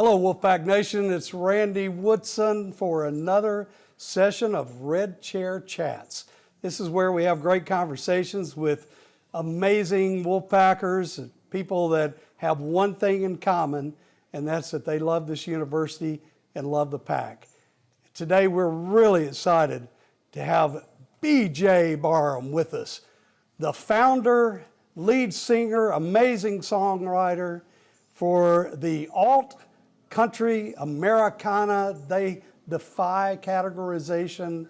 Hello, Wolfpack Nation. It's Randy Woodson for another session of Red Chair Chats. This is where we have great conversations with amazing Wolfpackers, people that have one thing in common, and that's that they love this university and love the pack. Today, we're really excited to have BJ Barham with us, the founder, lead singer, amazing songwriter for the alt country Americana, they defy categorization,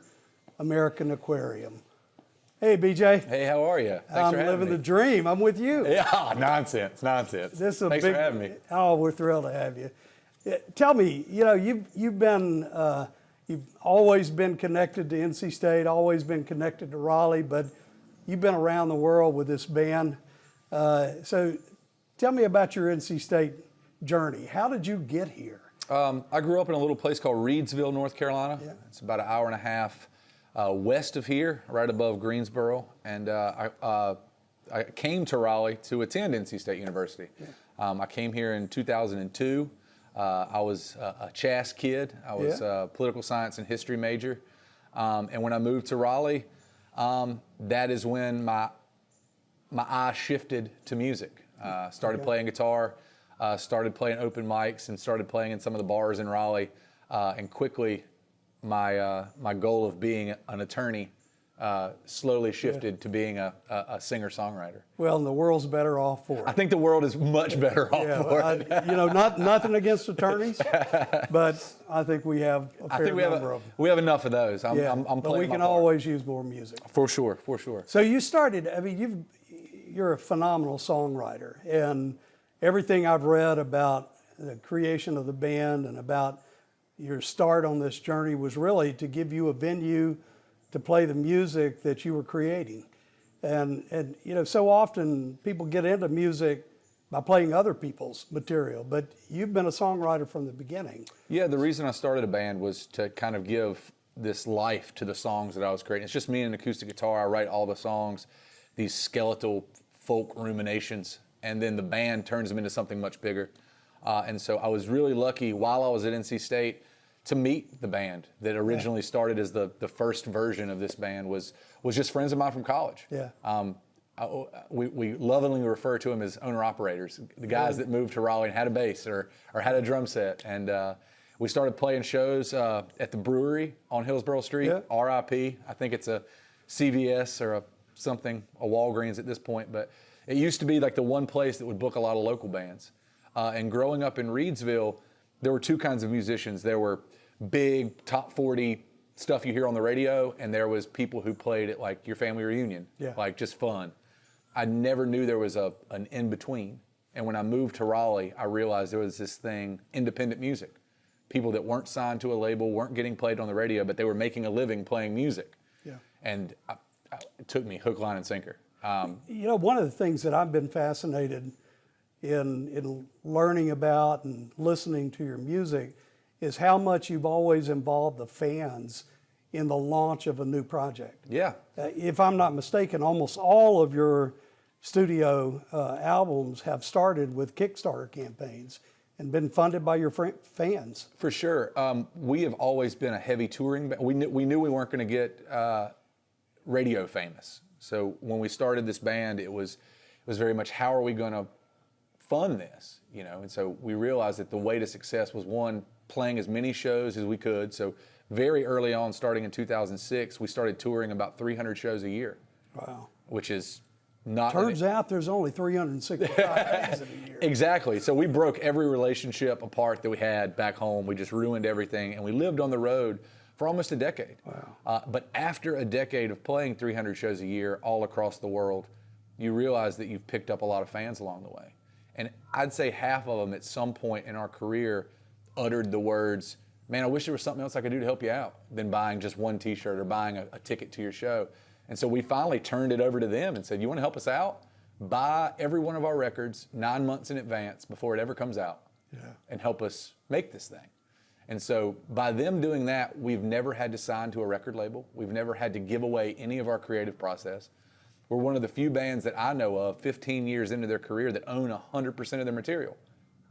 American Aquarium. Hey, BJ. Hey, how are you? Thanks for having me. I'm living the dream. I'm with you. Yeah, nonsense. This is a Thanks for having me. Oh, we're thrilled to have you. Tell me, you've always been connected to NC State, always been connected to Raleigh, but you've been around the world with this band. So tell me about your NC State journey. How did you get here? I grew up in a little place called Reidsville, North Carolina. Yeah. It's about an hour and a half west of here, right above Greensboro. And I came to Raleigh to attend NC State University. Yeah. I came here in 2002. I was a Chass kid. I was a political science and history major. And when I moved to Raleigh, that is when my eye shifted to music. Started playing guitar. Started playing open mics and started playing in some of the bars in Raleigh, and quickly my goal of being an attorney slowly shifted to being a singer-songwriter. Well, and the world's better off for it. I think the world is much better off for it. Nothing against attorneys, but I think we have a fair number of them. We have enough of those. I'm but playing we can always use more music. For sure, for sure. So you started, you're a phenomenal songwriter, and everything I've read about the creation of the band and about your start on this journey was really to give you a venue to play the music that you were creating. And so often people get into music by playing other people's material, but you've been a songwriter from the beginning. Yeah, the reason I started a band was to kind of give this life to the songs that I was creating. It's just me and an acoustic guitar. I write all the songs, these skeletal folk ruminations, and then the band turns them into something much bigger. And so I was really lucky while I was at NC State to meet the band that originally started as the first version of this band was just friends of mine from college. Yeah. We lovingly refer to them as owner-operators, the guys that moved to Raleigh and had a bass or had a drum set. And we started playing shows at the brewery on Hillsborough Street, RIP. I think it's a CVS or a Walgreens at this point, but it used to be like the one place that would book a lot of local bands. And growing up in Reidsville, there were two kinds of musicians. There were big top 40 stuff you hear on the radio, and there was people who played at like your family reunion, like just fun. I never knew there was an in-between. And when I moved to Raleigh, I realized there was this thing, independent music. People that weren't signed to a label, weren't getting played on the radio, but they were making a living playing music. Yeah. And it took me hook, line, and sinker. One of the things that I've been fascinated in learning about and listening to your music is how much you've always involved the fans in the launch of a new project. Yeah. If I'm not mistaken, almost all of your studio albums have started with Kickstarter campaigns and been funded by your fans. For sure. We have always been a heavy touring band. We knew we weren't going to get radio famous. So when we started this band, it was very much, how are we going to fund this? And so we realized that the way to success was, one, playing as many shows as we could. So very early on, starting in 2006, we started touring about 300 shows a year. Wow. Which is not... Turns out there's only 365 days in a year. Exactly. So we broke every relationship apart that we had back home. We just ruined everything, and we lived on the road for almost a decade. Wow. But after a decade of playing 300 shows a year all across the world, you realize that you've picked up a lot of fans along the way. And I'd say half of them at some point in our career uttered the words, man, I wish there was something else I could do to help you out than buying just one t-shirt or buying a ticket to your show. And so we finally turned it over to them and said, you want to help us out? Buy every one of our records 9 months in advance before it ever comes out, and help us make this thing. And so by them doing that, we've never had to sign to a record label. We've never had to give away any of our creative process. We're one of the few bands that I know of 15 years into their career that own 100% of their material.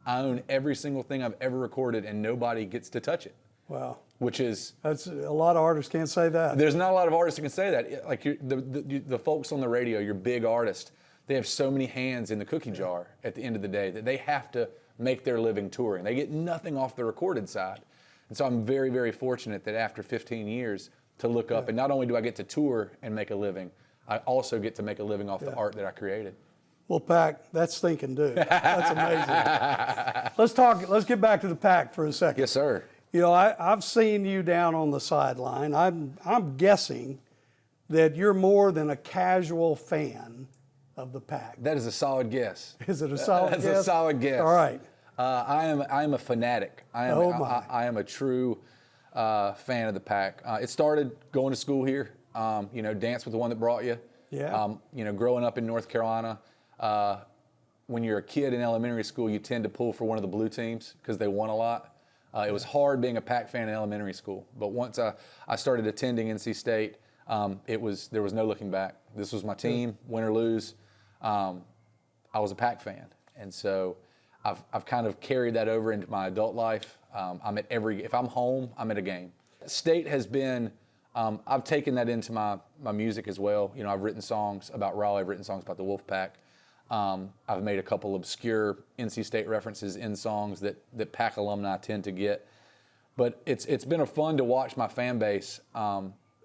I own every single thing I've ever recorded, and nobody gets to touch it. Wow. Which is, that's a lot of artists can't say that. There's not a lot of artists who can say that. Like the folks on the radio, your big artists, they have so many hands in the cookie jar at the end of the day that they have to make their living touring. They get nothing off the recorded side. And so I'm very, very fortunate that after 15 years to look up, and not only do I get to tour and make a living, I also get to make a living off the art that I created. Wolfpack, that's thinking, dude. That's amazing. Let's get back to the pack for a second. Yes, sir. You know, I've seen you down on the sideline. I'm guessing that you're more than a casual fan of the pack. That is a solid guess. Is it a solid guess? That's a solid guess. All right. I am a fanatic. I am a true fan of the pack. It started going to school here. You know, dance with the one that brought you. Yeah. You know, growing up in North Carolina, when you're a kid in elementary school, you tend to pull for one of the blue teams because they won a lot. It was hard being a Pack fan in elementary school, but once I started attending NC State, there was no looking back. This was my team, win or lose. I was a Pack fan, and so I've kind of carried that over into my adult life. If I'm home, I'm at a game. State has been. I've taken that into my music as well. You know, I've written songs about Raleigh. I've written songs about the Wolfpack. I've made a couple obscure NC State references in songs that Pack alumni tend to get. But it's been fun to watch my fan base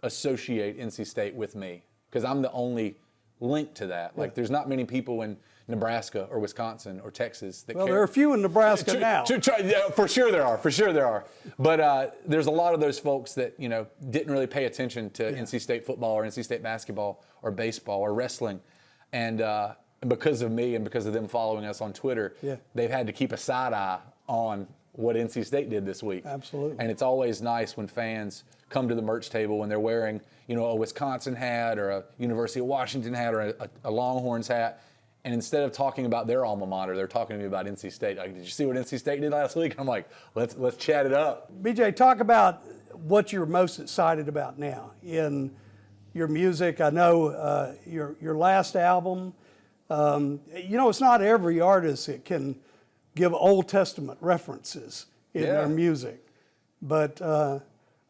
associate NC State with me, because I'm the only link to that. Like, there's not many people in Nebraska or Wisconsin or Texas that care. Well, there are a few in Nebraska now. Yeah, for sure there are. But there's a lot of those folks that, you know, didn't really pay attention to NC State football or NC State basketball or baseball or wrestling. And because of me and because of them following us on Twitter, they've had to keep a side eye on what NC State did this week. Absolutely. And it's always nice when fans come to the merch table when they're wearing, you know, a Wisconsin hat or a University of Washington hat or a Longhorns hat. And instead of talking about their alma mater, they're talking to me about NC State. Like, did you see what NC State did last week? I'm like, let's chat it up. BJ, talk about what you're most excited about now in your music. I know your last album. You know, it's not every artist that can give Old Testament references in their music, but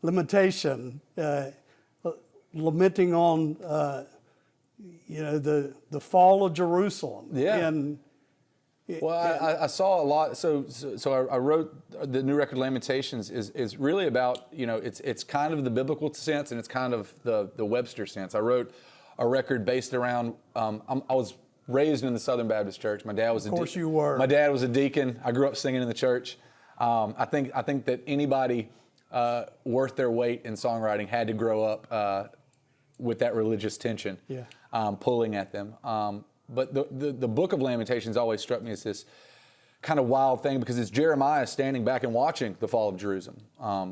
Lamentations, lamenting on you know, the fall of Jerusalem. And I saw a lot. So I wrote the new record. Lamentations is really about, you know, it's kind of the biblical sense and it's kind of the Webster sense. I wrote a record based around. I was raised in the Southern Baptist Church. My dad was of course you were. My dad was a deacon. I grew up singing in the church. I think that anybody worth their weight in songwriting had to grow up with that religious tension pulling at them. But the book of Lamentations always struck me as this kind of wild thing, because it's Jeremiah standing back and watching the fall of Jerusalem,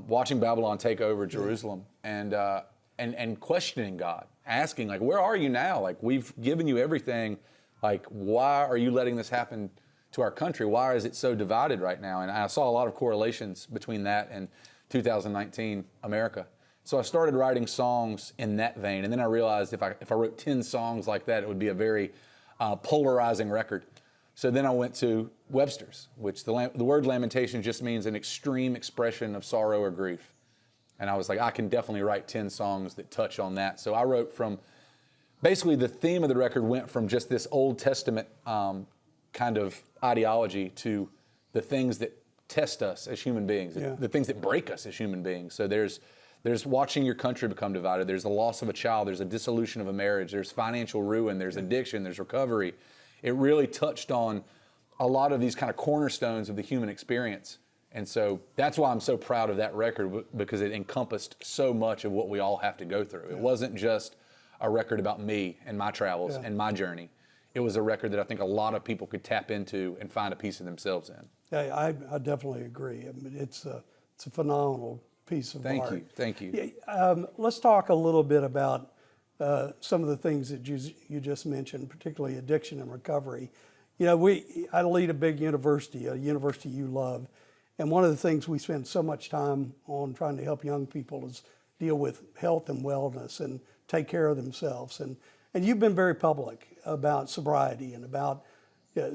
watching Babylon take over Jerusalem, and questioning God, asking, like, where are you now? Like, we've given you everything. Like, why are you letting this happen to our country? Why is it so divided right now? And I saw a lot of correlations between that and 2019 America. So I started writing songs in that vein, and then I realized if I wrote 10 songs like that, it would be a very polarizing record. So then I went to Webster's, which the word lamentation just means an extreme expression of sorrow or grief. And I was like, I can definitely write 10 songs that touch on that. So I wrote from, basically the theme of the record went from just this Old Testament kind of ideology to the things that test us as human beings, the things that break us as human beings. So there's watching your country become divided. There's the loss of a child. There's a dissolution of a marriage. There's financial ruin. There's addiction. There's recovery. It really touched on a lot of these kind of cornerstones of the human experience. And so that's why I'm so proud of that record, because it encompassed so much of what we all have to go through. It wasn't just a record about me and my travels and my journey. It was a record that I think a lot of people could tap into and find a piece of themselves in. Yeah, I definitely agree. I mean, it's a phenomenal piece of art. Thank you. Yeah, let's talk a little bit about some of the things that you just mentioned, particularly addiction and recovery. You know, I lead a big university, a university you love, and one of the things we spend so much time on trying to help young people is deal with health and wellness and take care of themselves. And you've been very public about sobriety and about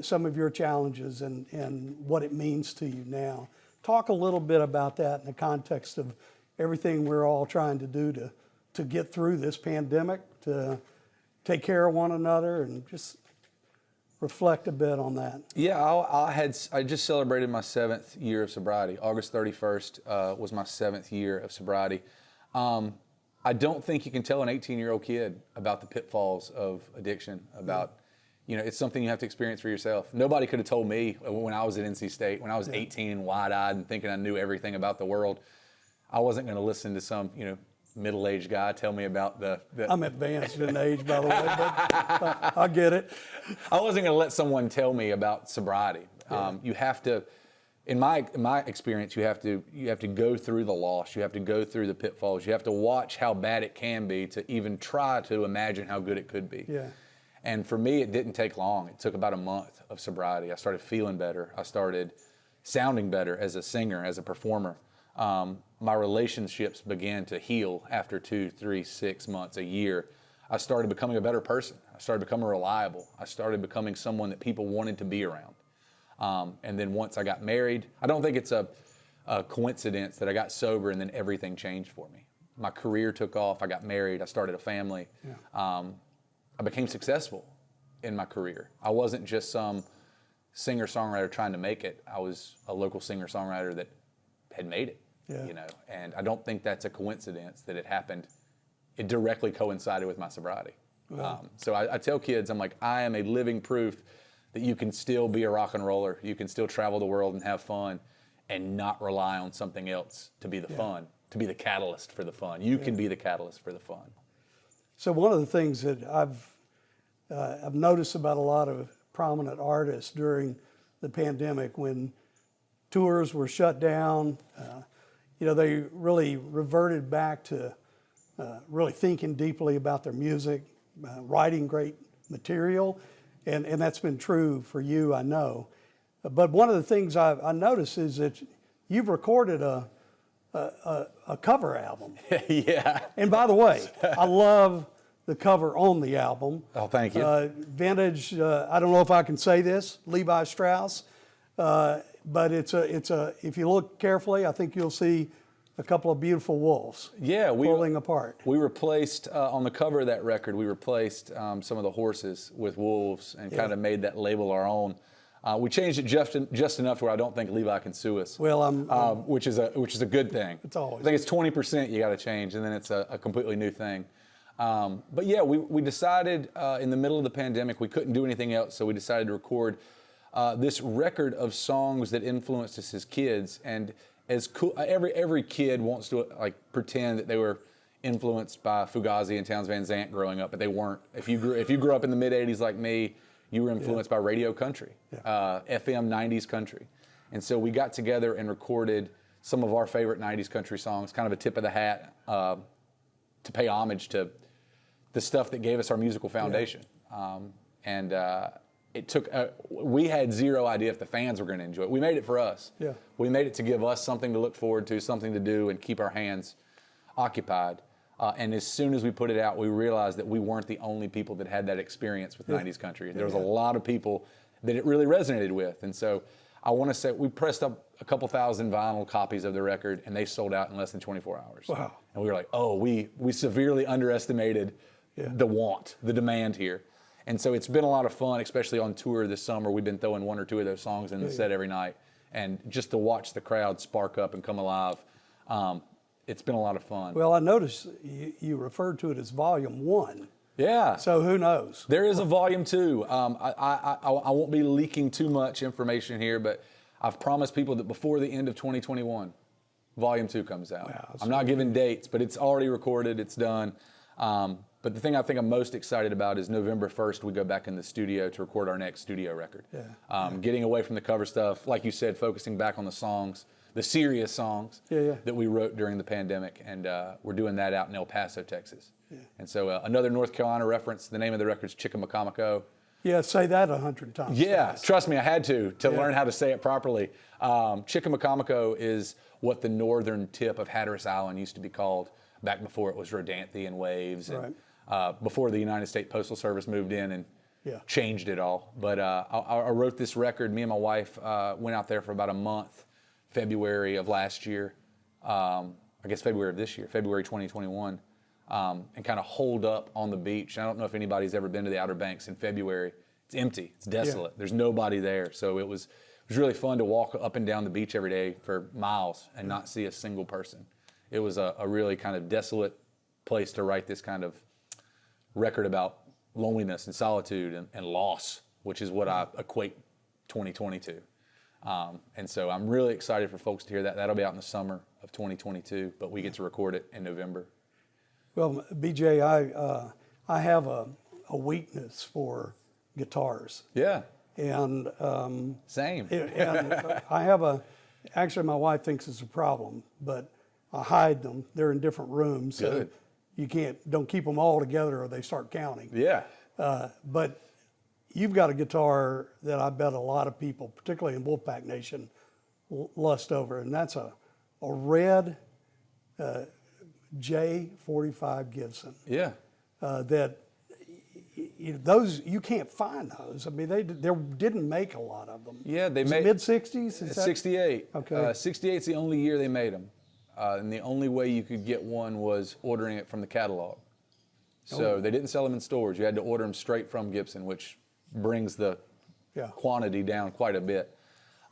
some of your challenges and what it means to you now. Talk a little bit about that in the context of everything we're all trying to do to get through this pandemic, to take care of one another, and just reflect a bit on that. Yeah, I just celebrated my 7th year of sobriety. August 31st was my 7th year of sobriety. I don't think you can tell an 18-year-old kid about the pitfalls of addiction, about, it's something you have to experience for yourself. Nobody could have told me when I was at NC State, when I was 18 and wide-eyed and thinking I knew everything about the world, I wasn't going to listen to some, middle-aged guy tell me about the I'm advanced in age, by the way, but I get it. I wasn't going to let someone tell me about sobriety. You have to, in my experience, you have to go through the loss. You have to go through the pitfalls. You have to watch how bad it can be to even try to imagine how good it could be. Yeah. And for me, it didn't take long. It took about a month of sobriety. I started feeling better. I started sounding better as a singer, as a performer. My relationships began to heal after 2, 3, 6 months, a year. I started becoming a better person. I started becoming reliable. I started becoming someone that people wanted to be around. And then once I got married, I don't think it's a coincidence that I got sober and then everything changed for me. My career took off. I got married. I started a family. Yeah. I became successful in my career. I wasn't just some singer-songwriter trying to make it. I was a local singer-songwriter that had made it. Yeah. And I don't think that's a coincidence that it happened. It directly coincided with my sobriety. Wow. So I tell kids, I'm like, I am a living proof that you can still be a rock and roller. You can still travel the world and have fun and not rely on something else to be the fun, to be the catalyst for the fun. You can be the catalyst for the fun. So one of the things that I've noticed about a lot of prominent artists during the pandemic, when tours were shut down, they really reverted back to really thinking deeply about their music, writing great material, and that's been true for you, I know. But one of the things I noticed is that you've recorded a cover album. Yeah. And by the way, I love the cover on the album. Oh, thank you. Vintage, I don't know if I can say this, Levi Strauss. But it's a. If you look carefully, I think you'll see a couple of beautiful wolves. Yeah, pulling apart. We replaced on the cover of that record. We replaced some of the horses with wolves and kind of made that label our own. We changed it just enough to where I don't think Levi can sue us. Well, which is a good thing. It's always. I think it's 20% you got to change, and then it's a completely new thing. But yeah, we decided in the middle of the pandemic we couldn't do anything else, so we decided to record this record of songs that influenced us as kids. And as cool, every kid wants to pretend that they were influenced by Fugazi and Townes Van Zandt growing up, but they weren't. If you grew up in the mid '80s like me, you were influenced by radio country, FM '90s country. And so we got together and recorded some of our favorite '90s country songs, kind of a tip of the hat to pay homage to the stuff that gave us our musical foundation. It took, we had zero idea if the fans were going to enjoy it. We made it for us. Yeah. We made it to give us something to look forward to, something to do, and keep our hands occupied. And as soon as we put it out, we realized that we weren't the only people that had that experience with 90s country. There was a lot of people that it really resonated with. And so I want to say we pressed up a couple thousand vinyl copies of the record, and they sold out in less than 24 hours. Wow. And we were like, oh, we severely underestimated the demand here. And so it's been a lot of fun, especially on tour this summer. We've been throwing one or two of those songs in the set every night. And just to watch the crowd spark up and come alive, it's been a lot of fun. Well, I noticed you referred to it as Volume 1. Yeah. So who knows? There is a Volume 2. I won't be leaking too much information here, but I've promised people that before the end of 2021, Volume 2 comes out. Wow, I'm not giving dates, but it's already recorded. It's done. But the thing I think I'm most excited about is November 1st, we go back in the studio to record our next studio record. Getting away from the cover stuff, like you said, focusing back on the songs, the serious songs that we wrote during the pandemic. And we're doing that out in El Paso, Texas. And so another North Carolina reference, the name of the record is 𝐀𝐿𝐴𝐿. Yeah, say that 100 times. Yeah, trust me, I had to learn how to say it properly. 𝐀𝐿𝐴𝐿 is what the northern tip of Hatteras Island used to be called back before it was Rodanthe and waves. And, before the United States Postal Service moved in and changed it all. But I wrote this record. Me and my wife went out there for about a month, February of last year. I guess February of this year, February 2021, and kind of holed up on the beach. I don't know if anybody's ever been to the Outer Banks in February. It's empty. It's desolate. There's nobody there. So it was really fun to walk up and down the beach every day for miles and not see a single person. It was a really kind of desolate place to write this kind of record about loneliness and solitude and loss, which is what I equate 2020 to. And so I'm really excited for folks to hear that. That'll be out in the summer of 2022, but we get to record it in November. Well, BJ, I have a weakness for guitars. Yeah. And Same. and I have actually my wife thinks it's a problem, but I hide them. They're in different rooms. Good. So you don't keep them all together or they start counting. Yeah. But you've got a guitar that I bet a lot of people, particularly in Wolfpack Nation, lust over, and that's a red J45 Gibson. Yeah. That those you can't find those. I mean, they didn't make a lot of them. Yeah, they made mid '60s. 68. Okay. 68's the only year they made them, and the only way you could get one was ordering it from the catalog. So they didn't sell them in stores. You had to order them straight from Gibson, which brings the quantity down quite a bit.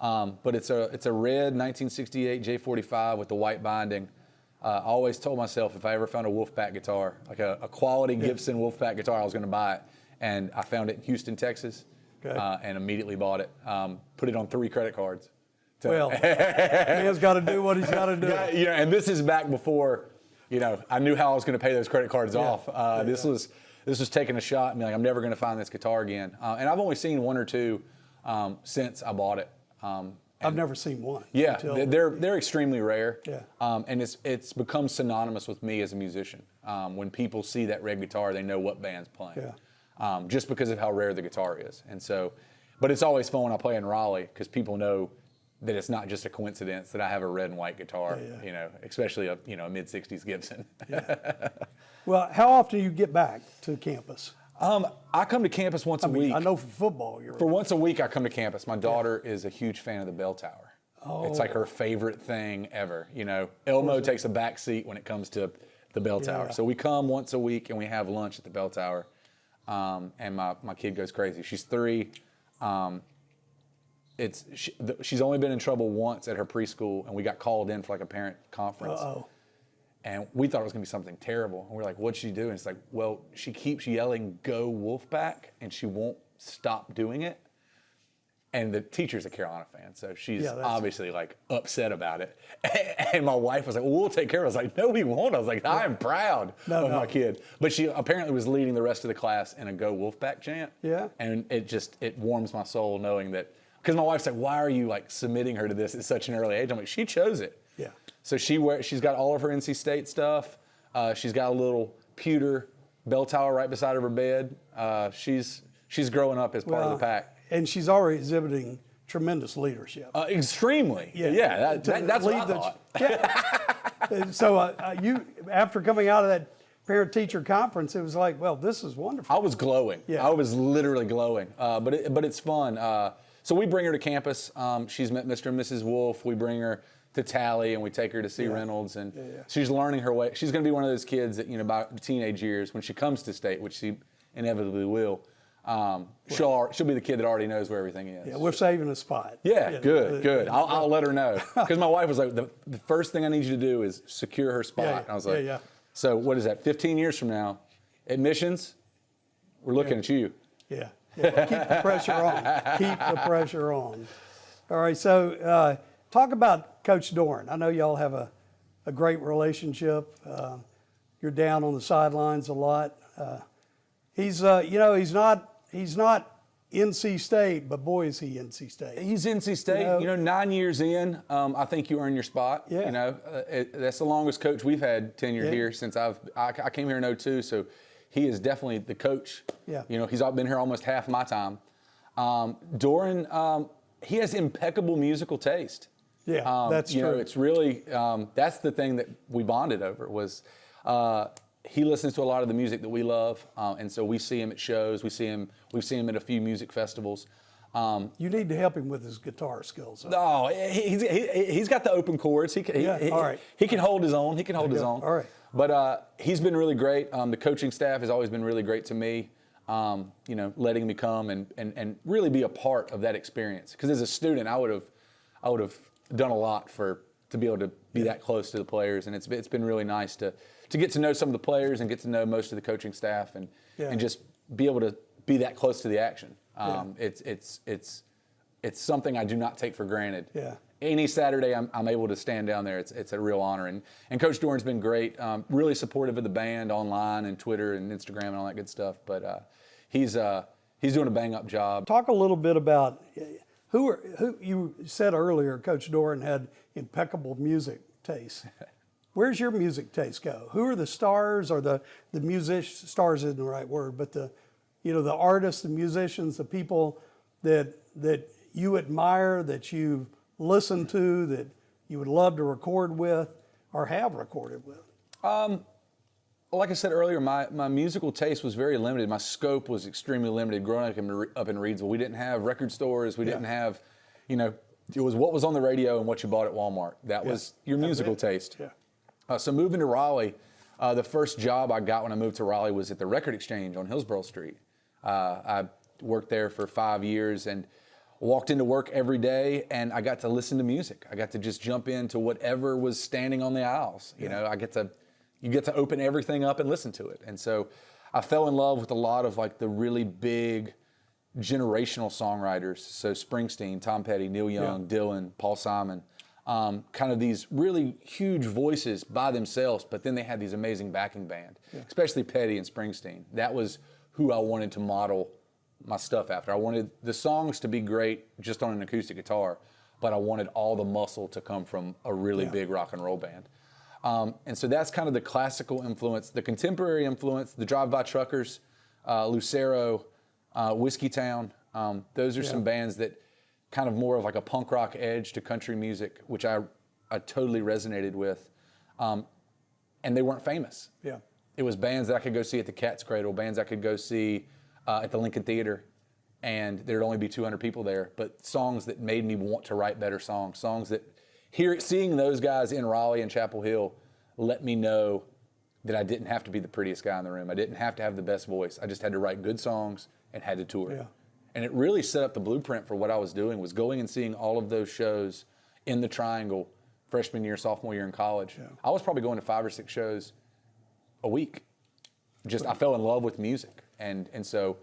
But it's a red 1968 J45 with the white binding. I always told myself if I ever found a Wolfpack guitar, like a quality Gibson Wolfpack guitar, I was going to buy it. And I found it in Houston, Texas, and immediately bought it. Put it on 3 credit cards. Well, man's got to do what he's got to do. Yeah, and this is back before, I knew how I was going to pay those credit cards off. This was taking a shot and being like, I'm never going to find this guitar again. And I've only seen 1 or 2 since I bought it. I've never seen one. Yeah, they're extremely rare. Yeah. And it's become synonymous with me as a musician. When people see that red guitar, they know what band's playing. Yeah. Just because of how rare the guitar is. And so, but it's always fun when I play in Raleigh because people know that it's not just a coincidence that I have a red and white guitar. Especially a mid '60s Gibson. Well, how often do you get back to campus? I come to campus once a week. I know for football, For once a week, I come to campus. My daughter is a huge fan of the bell tower. Oh. It's like her favorite thing ever. Elmo takes a back seat when it comes to the bell tower. So we come once a week and we have lunch at the bell tower. And my kid goes crazy. She's 3. She's only been in trouble once at her preschool, and we got called in for like a parent conference. And we thought it was going to be something terrible. And we're like, what'd she do? And it's like, well, she keeps yelling, "Go Wolfpack," and she won't stop doing it. And the teacher's a Carolina fan, so she's obviously like upset about it. And my wife was like, well, we'll take care of it. I was like, no, we won't. I was like, I am proud of my kid. But she apparently was leading the rest of the class in a Go Wolfpack chant. Yeah. And it warms my soul knowing that, because my wife's like, why are you like submitting her to this at such an early age? I'm like, she chose it. Yeah. So she's got all of her NC State stuff. She's got a little pewter bell tower right beside her bed. She's growing up as part of the pack. And she's already exhibiting tremendous leadership. Extremely. Yeah. That's what I thought. Yeah. So you, after coming out of that parent-teacher conference, it was like, well, this is wonderful. I was glowing. Yeah. I was literally glowing. But it's fun. So we bring her to campus. She's met Mr. and Mrs. Wolf. We bring her to Tally, and we take her to see Reynolds, and she's learning her way. She's going to be one of those kids that, by the teenage years, when she comes to state, which she inevitably will, she'll be the kid that already knows where everything is. Yeah, we're saving a spot. Yeah, good. I'll let her know. Because my wife was like, the first thing I need you to do is secure her spot. And I was like, so what is that, 15 years from now, admissions, we're looking at you. Yeah. Keep the pressure on. Keep the pressure on. All right, so talk about Coach Doran. I know y'all have a great relationship. You're down on the sidelines a lot. He's not NC State, but boy, is he NC State. He's NC State. 9 years in, I think you earn your spot. Yeah. That's the longest coach we've had tenure here since I came here in 2002. So he is definitely the coach. Yeah. He's been here almost half my time. Doran, he has impeccable musical taste. Yeah, that's true. It's really, that's the thing that we bonded over was he listens to a lot of the music that we love, and so we see him at shows. We've seen him at a few music festivals. You need to help him with his guitar skills. No, he's got the open chords. All right. He can hold his own. He can hold his own. All right. But he's been really great. The coaching staff has always been really great to me. Letting me come and really be a part of that experience. Because as a student, I would have done a lot to be able to be that close to the players, and it's been really nice to get to know some of the players and get to know most of the coaching staff and just be able to be that close to the action. It's something I do not take for granted. Yeah. Any Saturday I'm able to stand down there, it's a real honor. And Coach Doran's been great, really supportive of the band online and Twitter and Instagram and all that good stuff. But he's doing a bang-up job. Talk a little bit about who you said earlier, Coach Doran had impeccable music taste. Where's your music taste go? Who are the stars, or the musicians? Stars isn't the right word, but the artists, the musicians, the people that you admire, that you listen to, that you would love to record with or have recorded with? Like I said earlier, my musical taste was very limited. My scope was extremely limited growing up in Reidsville. We didn't have record stores. We didn't have, it was what was on the radio and what you bought at Walmart. That was your musical taste. Yeah. So moving to Raleigh, the first job I got when I moved to Raleigh was at the Record Exchange on Hillsborough Street. I worked there for 5 years and walked into work every day, and I got to listen to music. I got to just jump into whatever was standing on the aisles. You get to open everything up and listen to it. And so I fell in love with a lot of like the really big generational songwriters. So Springsteen, Tom Petty, Neil Young, Dylan, Paul Simon, kind of these really huge voices by themselves, but then they had these amazing backing band, especially Petty and Springsteen. That was who I wanted to model my stuff after. I wanted the songs to be great just on an acoustic guitar, but I wanted all the muscle to come from a really big rock and roll band. And so that's kind of the classical influence. The contemporary influence, the Drive-By Truckers, Lucero, Whiskey Town, those are some bands that kind of more of like a punk rock edge to country music, which I totally resonated with. And they weren't famous. Yeah. It was bands that I could go see at the Cat's Cradle, bands I could go see at the Lincoln Theater, and there'd only be 200 people there, but songs that made me want to write better songs that seeing those guys in Raleigh and Chapel Hill let me know that I didn't have to be the prettiest guy in the room. I didn't have to have the best voice. I just had to write good songs and had to tour. Yeah. And it really set up the blueprint for what I was doing, was going and seeing all of those shows in the Triangle freshman year, sophomore year in college. Yeah. I was probably going to 5 or 6 shows a week. I fell in love with music. And so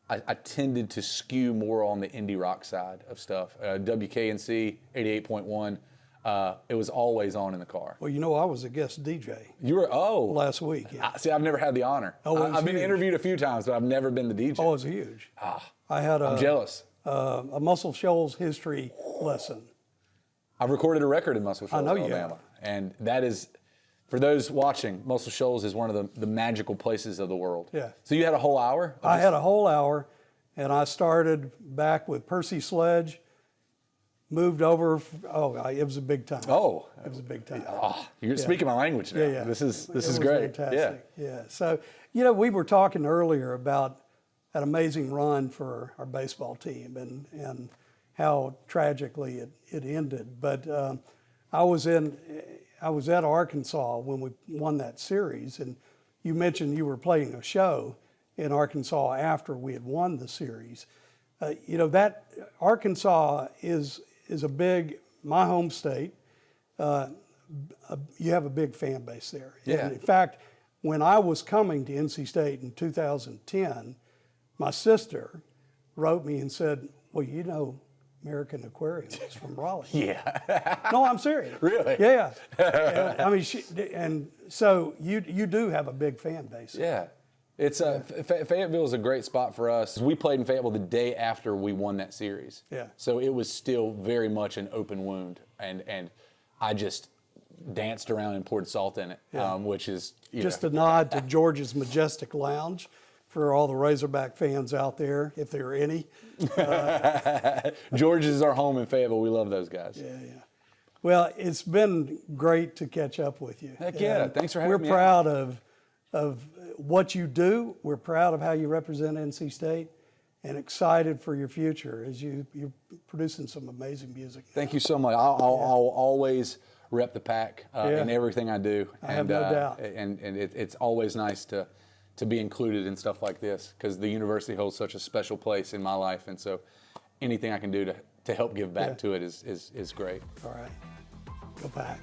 I tended to skew more on the indie rock side of stuff. 𝐀𝐛𝐨 88.1, it was always on in the car. Well, I was a guest DJ. You were, last week. Yeah. See, I've never had the honor. I've been interviewed a few times, but I've never been the DJ. Oh, it was huge. I'm jealous. A Muscle Shoals history lesson. I've recorded a record in Muscle Shoals, Alabama. Have. And that is, for those watching, Muscle Shoals is one of the magical places of the world. Yeah. So you had a whole hour? I had a whole hour, and I started back with Percy Sledge, moved over. It was a big time. Oh. It was a big time. You're speaking my language now. Yeah. This is great. Fantastic. Yeah. So, we were talking earlier about an amazing run for our baseball team and how tragically it ended. But I was at Arkansas when we won that series, and you mentioned you were playing a show in Arkansas after we had won the series. That Arkansas is my home state. You have a big fan base there. Yeah. And in fact, when I was coming to NC State in 2010, my sister wrote me and said, well, American Aquarium is from Raleigh. Yeah. No, I'm serious. Really? Yeah. And so you do have a big fan base. Yeah. It's Fayetteville is a great spot for us. We played in Fayetteville the day after we won that series. Yeah. So it was still very much an open wound, and I just danced around and poured salt in it, which is just a nod to George's Majestic Lounge for all the Razorback fans out there, if there are any. George's is our home in Fayetteville. We love those guys. Yeah. Well, it's been great to catch up with you. Heck yeah! Thanks for having me. We're proud of of what you do. We're proud of how you represent NC State and excited for your future as you're producing some amazing music. Thank you so much. I'll always rep the pack in everything I do. I have no doubt. And it's always nice to be included in stuff like this because the university holds such a special place in my life. And so anything I can do to help give back to it is great. All right. Go Pack.